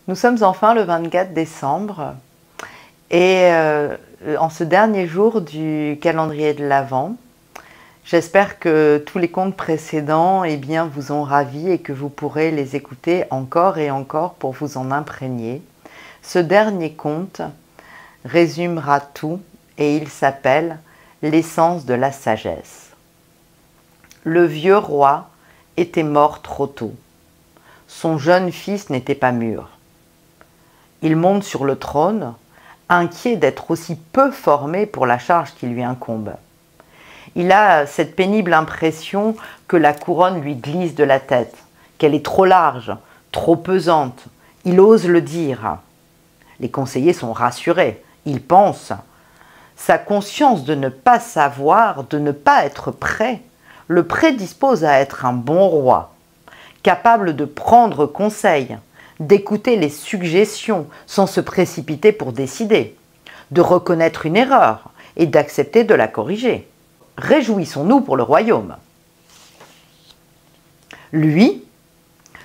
Nous sommes enfin le 24 décembre et en ce dernier jour du calendrier de l'Avent, j'espère que tous les contes précédents vous ont ravi et que vous pourrez les écouter encore et encore pour vous en imprégner. Ce dernier conte résumera tout et il s'appelle « L'essence de la sagesse ». Le vieux roi était mort trop tôt. Son jeune fils n'était pas mûr. Il monte sur le trône, inquiet d'être aussi peu formé pour la charge qui lui incombe. Il a cette pénible impression que la couronne lui glisse de la tête, qu'elle est trop large, trop pesante. Il ose le dire. Les conseillers sont rassurés. Ils pensent. Sa conscience de ne pas savoir, de ne pas être prêt, le prédispose à être un bon roi, capable de prendre conseil, d'écouter les suggestions sans se précipiter pour décider, de reconnaître une erreur et d'accepter de la corriger. Réjouissons-nous pour le royaume. Lui,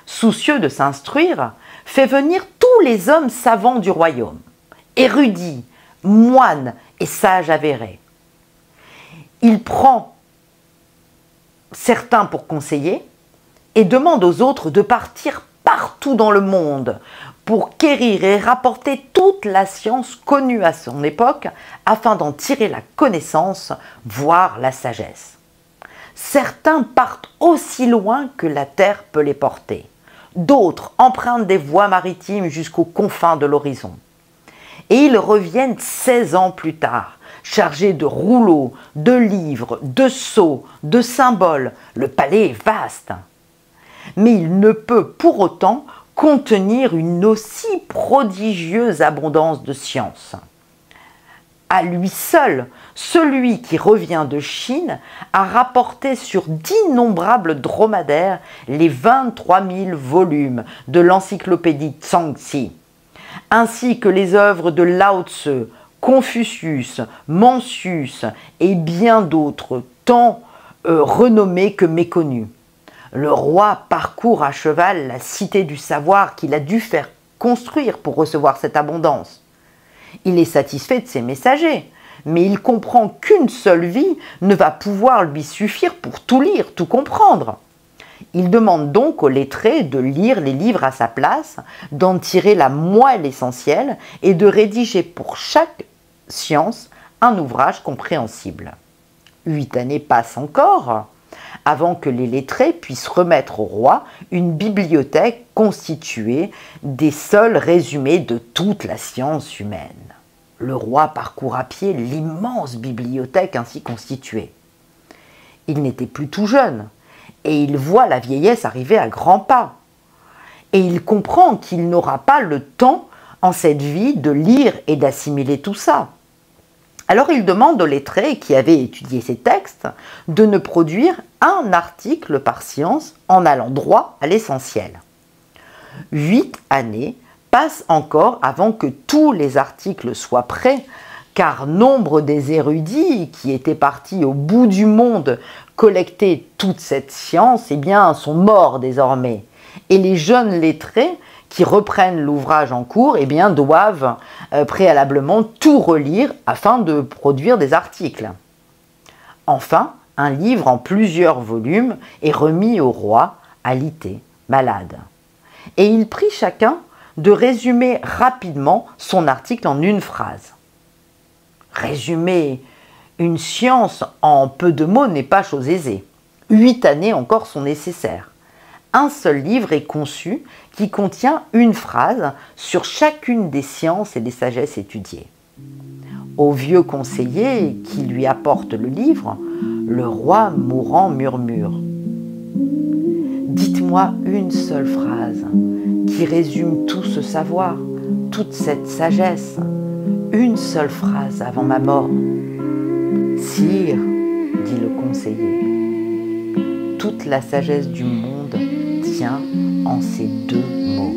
soucieux de s'instruire, fait venir tous les hommes savants du royaume, érudits, moines et sages avérés. Il prend certains pour conseiller et demande aux autres de partir partout dans le monde pour quérir et rapporter toute la science connue à son époque afin d'en tirer la connaissance, voire la sagesse. Certains partent aussi loin que la terre peut les porter. D'autres empruntent des voies maritimes jusqu'aux confins de l'horizon. Et ils reviennent 16 ans plus tard, chargés de rouleaux, de livres, de sceaux, de symboles. Le palais est vaste. Mais il ne peut pour autant contenir une aussi prodigieuse abondance de science. À lui seul, celui qui revient de Chine a rapporté sur d'innombrables dromadaires les 23 000 volumes de l'encyclopédie Zhuangzi, ainsi que les œuvres de Lao Tzu, Confucius, Mencius et bien d'autres, tant renommés que méconnus. Le roi parcourt à cheval la cité du savoir qu'il a dû faire construire pour recevoir cette abondance. Il est satisfait de ses messagers, mais il comprend qu'une seule vie ne va pouvoir lui suffire pour tout lire, tout comprendre. Il demande donc aux lettrés de lire les livres à sa place, d'en tirer la moelle essentielle et de rédiger pour chaque science un ouvrage compréhensible. 8 années passent encore avant que les lettrés puissent remettre au roi une bibliothèque constituée des seuls résumés de toute la science humaine. Le roi parcourt à pied l'immense bibliothèque ainsi constituée. Il n'était plus tout jeune, et il voit la vieillesse arriver à grands pas. Et il comprend qu'il n'aura pas le temps en cette vie de lire et d'assimiler tout ça. Alors il demande aux lettrés qui avaient étudié ces textes de ne produire un article par science en allant droit à l'essentiel. 8 années passent encore avant que tous les articles soient prêts, car nombre des érudits qui étaient partis au bout du monde collecter toute cette science sont morts désormais. Et les jeunes lettrés qui reprennent l'ouvrage en cours doivent préalablement tout relire afin de produire des articles. Enfin, un livre en plusieurs volumes est remis au roi, alité, malade. Et il prie chacun de résumer rapidement son article en une phrase. Résumer une science en peu de mots n'est pas chose aisée. 8 années encore sont nécessaires. Un seul livre est conçu qui contient une phrase sur chacune des sciences et des sagesses étudiées. Au vieux conseiller qui lui apporte le livre, le roi mourant murmure « Dites-moi une seule phrase qui résume tout ce savoir, toute cette sagesse, une seule phrase avant ma mort. » « Sire, dit le conseiller, toute la sagesse du monde tient en ces 2 mots,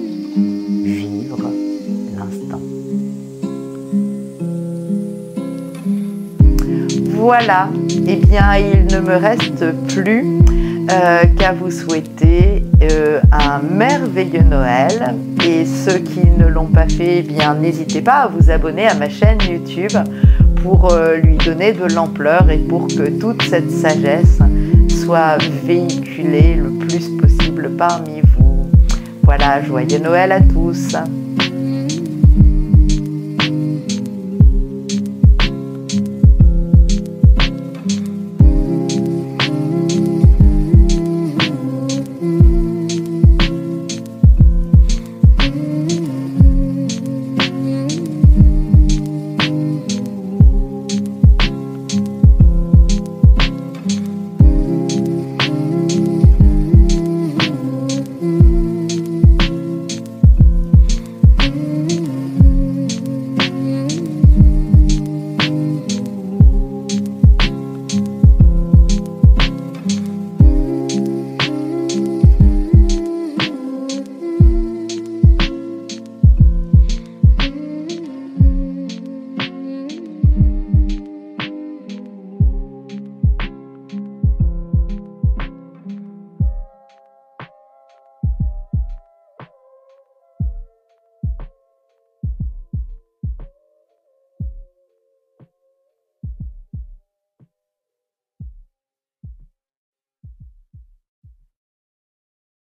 vivre l'instant. » Voilà, il ne me reste plus qu'à vous souhaiter un merveilleux Noël. Et ceux qui ne l'ont pas fait, eh bien n'hésitez pas à vous abonner à ma chaîne YouTube pour lui donner de l'ampleur et pour que toute cette sagesse soit véhiculée le plus possible parmi vous. Voilà, joyeux Noël à tous!